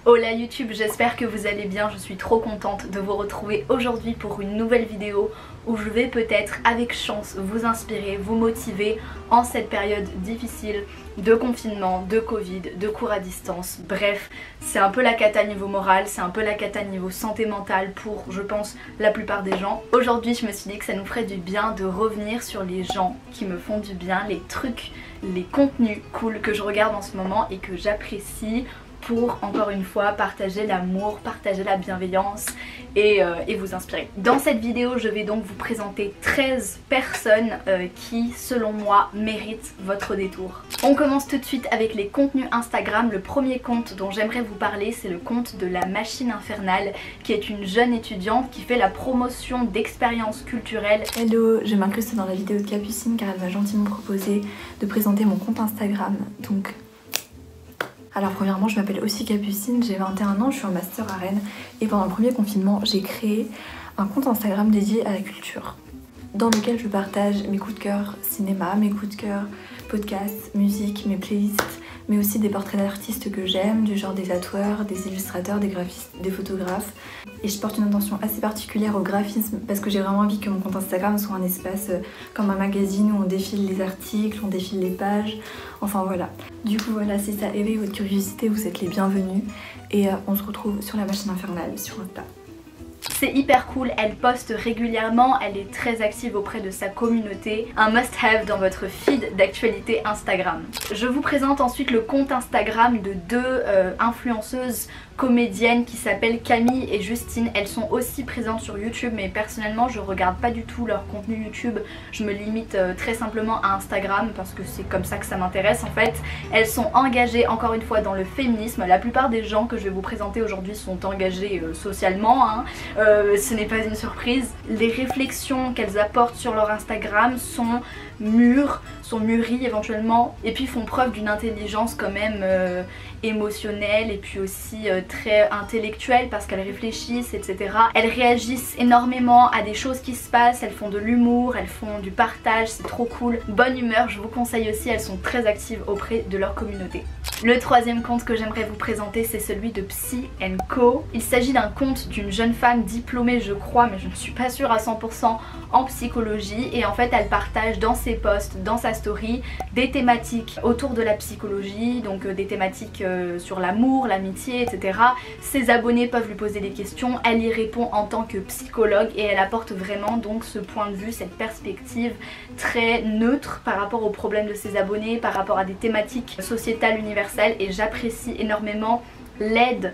Hola YouTube, j'espère que vous allez bien, je suis trop contente de vous retrouver aujourd'hui pour une nouvelle vidéo où je vais peut-être avec chance vous inspirer, vous motiver en cette période difficile de confinement, de Covid, de cours à distance. Bref, c'est un peu la cata niveau moral, c'est un peu la cata niveau santé mentale pour, je pense, la plupart des gens. Aujourd'hui, je me suis dit que ça nous ferait du bien de revenir sur les gens qui me font du bien, les trucs, les contenus cool que je regarde en ce moment et que j'apprécie, pour encore une fois partager l'amour, partager la bienveillance et vous inspirer. Dans cette vidéo, je vais donc vous présenter 13 personnes qui, selon moi, méritent votre détour. On commence tout de suite avec les contenus Instagram. Le premier compte dont j'aimerais vous parler, c'est le compte de la Machine Infernale, qui est une jeune étudiante qui fait la promotion d'expériences culturelles. Hello, je m'incruste dans la vidéo de Capucine car elle m'a gentiment proposé de présenter mon compte Instagram. Alors premièrement, je m'appelle aussi Capucine, j'ai 21 ans, je suis en master à Rennes et pendant le premier confinement, j'ai créé un compte Instagram dédié à la culture dans lequel je partage mes coups de cœur cinéma, mes coups de cœur podcast, musique, mes playlists, mais aussi des portraits d'artistes que j'aime, du genre des tatoueurs, des illustrateurs, des graphistes, des photographes. Et je porte une attention assez particulière au graphisme parce que j'ai vraiment envie que mon compte Instagram soit un espace comme un magazine où on défile les articles, on défile les pages, enfin voilà. Du coup voilà, si ça éveille votre curiosité, vous êtes les bienvenus et on se retrouve sur la Machine Infernale sur Insta. C'est hyper cool, elle poste régulièrement, elle est très active auprès de sa communauté. Un must-have dans votre feed d'actualité Instagram. Je vous présente ensuite le compte Instagram de deux influenceuses comédiennes qui s'appellent Camille et Justine. Elles sont aussi présentes sur YouTube, mais personnellement je regarde pas du tout leur contenu YouTube. Je me limite très simplement à Instagram parce que c'est comme ça que ça m'intéresse en fait. Elles sont engagées encore une fois dans le féminisme. La plupart des gens que je vais vous présenter aujourd'hui sont engagés socialement, hein. Ce n'est pas une surprise. Les réflexions qu'elles apportent sur leur Instagram sont mûres, sont mûries éventuellement, et puis font preuve d'une intelligence quand même émotionnelle et puis aussi très intellectuelle parce qu'elles réfléchissent, etc. Elles réagissent énormément à des choses qui se passent, elles font de l'humour, elles font du partage, c'est trop cool. Bonne humeur, je vous conseille aussi, elles sont très actives auprès de leur communauté. Le troisième compte que j'aimerais vous présenter, c'est celui de Psy & Co. Il s'agit d'un compte d'une jeune femme diplômée, je crois, mais je ne suis pas sûre à 100%, en psychologie, et en fait elle partage dans ses posts, dans sa story, des thématiques autour de la psychologie, donc des thématiques sur l'amour, l'amitié, etc. Ses abonnés peuvent lui poser des questions, elle y répond en tant que psychologue et elle apporte vraiment donc ce point de vue, cette perspective très neutre par rapport aux problèmes de ses abonnés, par rapport à des thématiques sociétales universelles, et j'apprécie énormément l'aide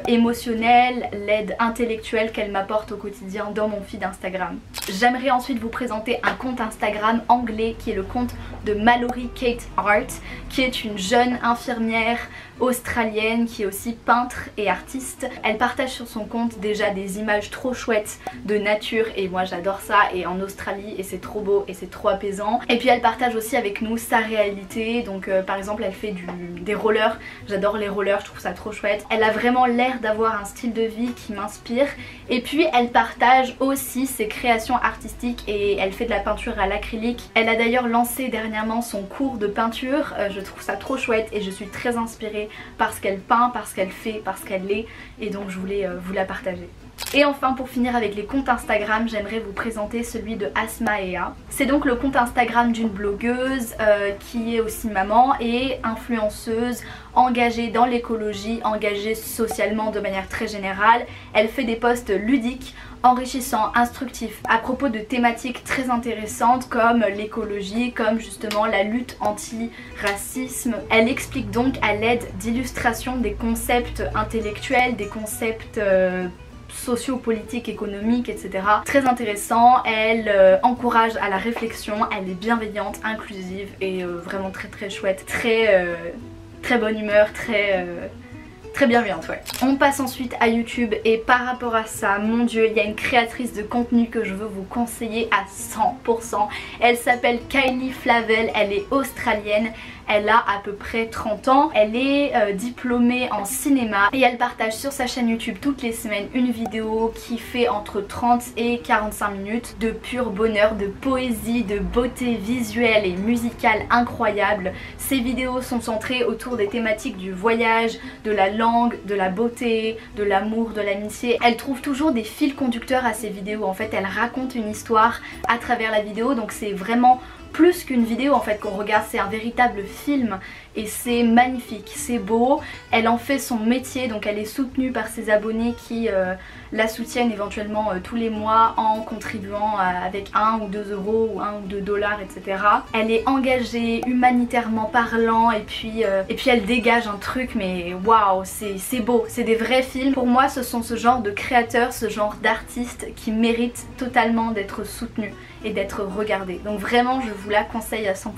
émotionnelle, l'aide intellectuelle qu'elle m'apporte au quotidien dans mon feed Instagram. J'aimerais ensuite vous présenter un compte Instagram anglais qui est le compte de Mallory Kate Art, qui est une jeune infirmière australienne qui est aussi peintre et artiste. Elle partage sur son compte déjà des images trop chouettes de nature et moi j'adore ça, et en Australie, et c'est trop beau et c'est trop apaisant. Et puis elle partage aussi avec nous sa réalité, donc par exemple elle fait des rollers, j'adore les rollers, je trouve ça trop chouette. Elle a vraiment l'air d'avoir un style de vie qui m'inspire, et puis elle partage aussi ses créations artistiques et elle fait de la peinture à l'acrylique. Elle a d'ailleurs lancé dernièrement son cours de peinture, je trouve ça trop chouette et je suis très inspirée par ce qu'elle peint, par ce qu'elle fait, par ce qu'elle est, et donc je voulais vous la partager. Et enfin, pour finir avec les comptes Instagram, j'aimerais vous présenter celui de Asmaea. C'est donc le compte Instagram d'une blogueuse qui est aussi maman et influenceuse, engagée dans l'écologie, engagée socialement de manière très générale. Elle fait des posts ludiques, enrichissants, instructifs à propos de thématiques très intéressantes comme l'écologie, comme justement la lutte anti-racisme. Elle explique donc à l'aide d'illustrations des concepts intellectuels, des concepts socio-politique, économique, etc. Très intéressant, elle encourage à la réflexion, elle est bienveillante, inclusive et vraiment très très chouette, très bonne humeur, très bienveillante, ouais. On passe ensuite à YouTube, et par rapport à ça, mon dieu, il y a une créatrice de contenu que je veux vous conseiller à 100%. Elle s'appelle Kylie Flavel, elle est australienne. Elle a à peu près 30 ans, elle est diplômée en cinéma et elle partage sur sa chaîne YouTube toutes les semaines une vidéo qui fait entre 30 et 45 minutes de pur bonheur, de poésie, de beauté visuelle et musicale incroyable. Ces vidéos sont centrées autour des thématiques du voyage, de la langue, de la beauté, de l'amour, de l'amitié. Elle trouve toujours des fils conducteurs à ces vidéos. En fait, elle raconte une histoire à travers la vidéo, donc c'est vraiment plus qu'une vidéo en fait qu'on regarde, c'est un véritable film et c'est magnifique, c'est beau. Elle en fait son métier, donc elle est soutenue par ses abonnés qui la soutiennent éventuellement tous les mois en contribuant avec 1 ou 2 euros ou 1 ou 2 dollars, etc. Elle est engagée humanitairement parlant et puis elle dégage un truc, mais waouh, c'est beau, c'est des vrais films. Pour moi, ce sont ce genre de créateurs, ce genre d'artistes qui méritent totalement d'être soutenus et d'être regardés. Donc vraiment, je vous la conseille à 100%.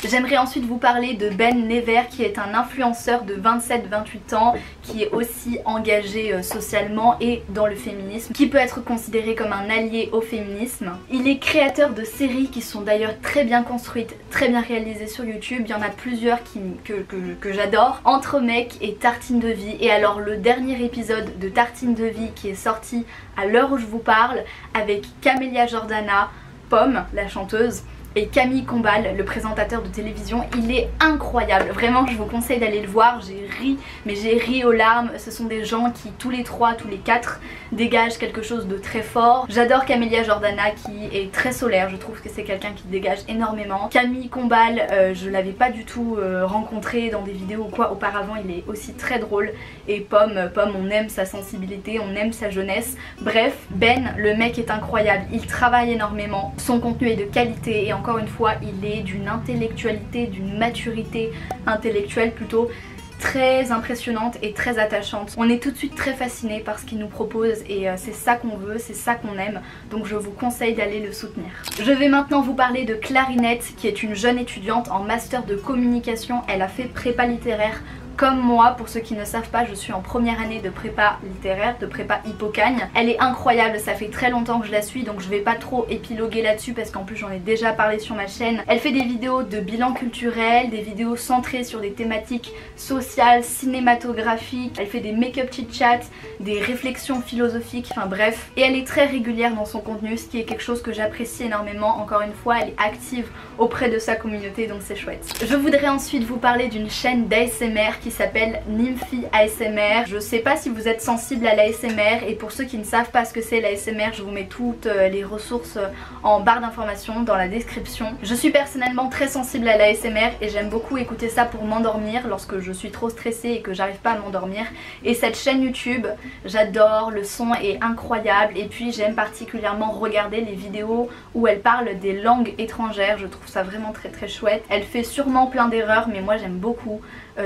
J'aimerais ensuite vous parler de Ben Never, qui est un influenceur de 27-28 ans qui est aussi engagé socialement et dans le féminisme, qui peut être considéré comme un allié au féminisme. Il est créateur de séries qui sont d'ailleurs très bien construites, très bien réalisées sur YouTube. Il y en a plusieurs que j'adore. Entre mecs et Tartine de vie. Et alors le dernier épisode de Tartine de vie qui est sorti à l'heure où je vous parle avec Camélia Jordana, Pomme, la chanteuse, et Camille Combal, le présentateur de télévision, il est incroyable. Vraiment, je vous conseille d'aller le voir. J'ai ri, mais j'ai ri aux larmes. Ce sont des gens qui, tous les 3, tous les 4, dégagent quelque chose de très fort. J'adore Camélia Jordana qui est très solaire. Je trouve que c'est quelqu'un qui dégage énormément. Camille Combal, je l'avais pas du tout rencontré dans des vidéos ou quoi auparavant. Il est aussi très drôle. Et Pomme, on aime sa sensibilité, on aime sa jeunesse. Bref, Ben, le mec est incroyable. Il travaille énormément. Son contenu est de qualité et encore une fois, il est d'une intellectualité, d'une maturité intellectuelle plutôt très impressionnante et très attachante. On est tout de suite très fasciné par ce qu'il nous propose et c'est ça qu'on veut, c'est ça qu'on aime, donc je vous conseille d'aller le soutenir. Je vais maintenant vous parler de Clarinette, qui est une jeune étudiante en master de communication. Elle a fait prépa littéraire comme moi. Pour ceux qui ne savent pas, je suis en première année de prépa littéraire, de prépa Hippocagne. Elle est incroyable, ça fait très longtemps que je la suis, donc je vais pas trop épiloguer là-dessus parce qu'en plus j'en ai déjà parlé sur ma chaîne. Elle fait des vidéos de bilan culturel, des vidéos centrées sur des thématiques sociales, cinématographiques. Elle fait des make-up chit-chat, des réflexions philosophiques, enfin bref. Et elle est très régulière dans son contenu, ce qui est quelque chose que j'apprécie énormément. Encore une fois, elle est active auprès de sa communauté, donc c'est chouette. Je voudrais ensuite vous parler d'une chaîne d'ASMR qui s'appelle Nymphy ASMR. Je sais pas si vous êtes sensible à l'ASMR, et pour ceux qui ne savent pas ce que c'est l'ASMR, je vous mets toutes les ressources en barre d'informations dans la description. Je suis personnellement très sensible à l'ASMR et j'aime beaucoup écouter ça pour m'endormir lorsque je suis trop stressée et que j'arrive pas à m'endormir. Et cette chaîne YouTube, j'adore, le son est incroyable et puis j'aime particulièrement regarder les vidéos où elle parle des langues étrangères. Je trouve ça vraiment très très chouette. Elle fait sûrement plein d'erreurs, mais moi j'aime beaucoup.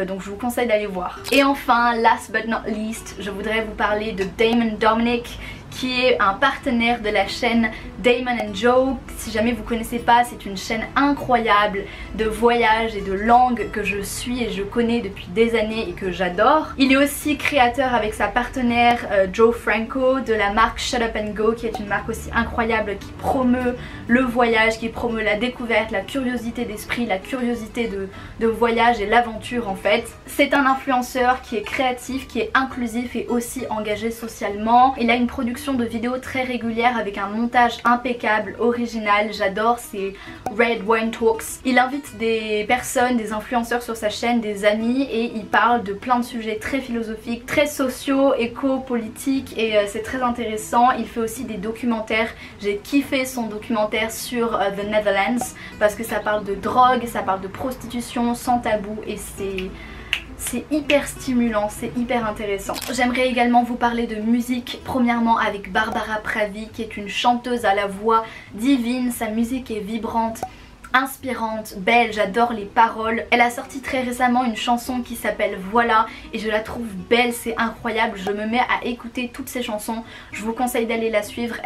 Donc je vous conseille d'aller voir. Et enfin, last but not least, je voudrais vous parler de Damon Dominic, qui est un partenaire de la chaîne Damon and Joe. Si jamais vous connaissez pas, c'est une chaîne incroyable de voyages et de langues que je suis et je connais depuis des années et que j'adore. Il est aussi créateur avec sa partenaire Joe Franco de la marque Shut Up and Go, qui est une marque aussi incroyable qui promeut le voyage, qui promeut la découverte, la curiosité d'esprit, la curiosité de voyage et l'aventure en fait. C'est un influenceur qui est créatif, qui est inclusif et aussi engagé socialement. Il a une production de vidéos très régulière avec un montage impeccable, original, j'adore ses Red Wine Talks. Il invite des personnes, des influenceurs sur sa chaîne, des amis, et il parle de plein de sujets très philosophiques, très sociaux, éco-politiques, et c'est très intéressant. Il fait aussi des documentaires. J'ai kiffé son documentaire sur The Netherlands parce que ça parle de drogue, ça parle de prostitution sans tabou et c'est hyper stimulant, c'est hyper intéressant. J'aimerais également vous parler de musique, premièrement avec Barbara Pravi, qui est une chanteuse à la voix divine. Sa musique est vibrante, inspirante, belle, j'adore les paroles. Elle a sorti très récemment une chanson qui s'appelle Voilà et je la trouve belle, c'est incroyable. Je me mets à écouter toutes ses chansons. Je vous conseille d'aller la suivre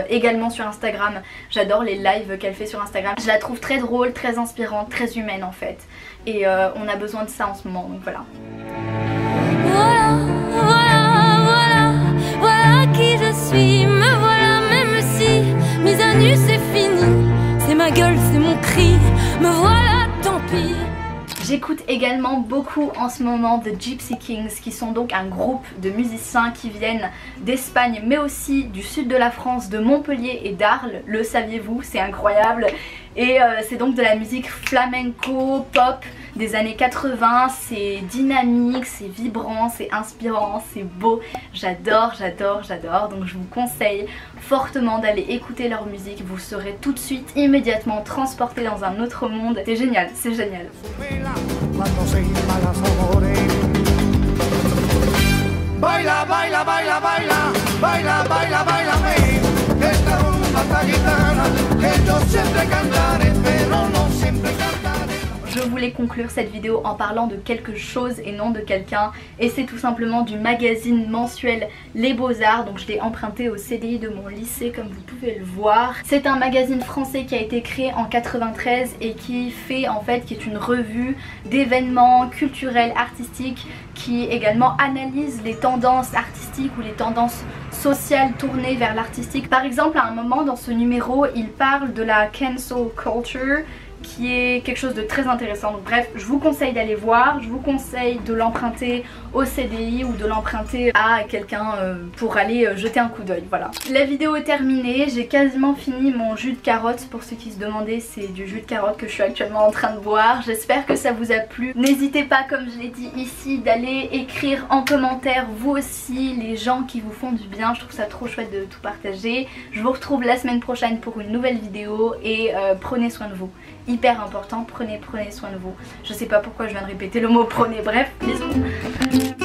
également sur Instagram. J'adore les lives qu'elle fait sur Instagram. Je la trouve très drôle, très inspirante, très humaine en fait. Et on a besoin de ça en ce moment, donc voilà. Voilà qui je suis, me voilà même si mise à nu c'est fini. C'est ma gueule, c'est mon cri, me voilà, tant pis. J'ai J'écoute également beaucoup en ce moment The Gypsy Kings, qui sont donc un groupe de musiciens qui viennent d'Espagne mais aussi du sud de la France, de Montpellier et d'Arles. Le saviez-vous? C'est incroyable. Et c'est donc de la musique flamenco, pop des années 80, c'est dynamique, c'est vibrant, c'est inspirant, c'est beau, j'adore, j'adore, j'adore. Donc je vous conseille fortement d'aller écouter leur musique, vous serez tout de suite immédiatement transporté dans un autre monde. C'est génial, c'est génial. Baila, baila, baila, baila, baila, baila, baila, esta rumba ta gitana, que yo siempre cantaré, pero no siempre cantaré. Je voulais conclure cette vidéo en parlant de quelque chose et non de quelqu'un, et c'est tout simplement du magazine mensuel Les Beaux-Arts. Donc je l'ai emprunté au CDI de mon lycée comme vous pouvez le voir. C'est un magazine français qui a été créé en 93 et qui est une revue d'événements culturels, artistiques, qui également analyse les tendances artistiques ou les tendances sociales tournées vers l'artistique. Par exemple, à un moment dans ce numéro, il parle de la cancel culture, qui est quelque chose de très intéressant. Donc bref, je vous conseille d'aller voir, je vous conseille de l'emprunter au CDI ou de l'emprunter à quelqu'un pour aller jeter un coup d'œil, voilà. La vidéo est terminée, j'ai quasiment fini mon jus de carotte. Pour ceux qui se demandaient, c'est du jus de carotte que je suis actuellement en train de boire. J'espère que ça vous a plu. N'hésitez pas, comme je l'ai dit ici, d'aller écrire en commentaire vous aussi les gens qui vous font du bien. Je trouve ça trop chouette de tout partager. Je vous retrouve la semaine prochaine pour une nouvelle vidéo et prenez soin de vous. Hyper important, prenez soin de vous. Je sais pas pourquoi je viens de répéter le mot prenez, bref, bisous.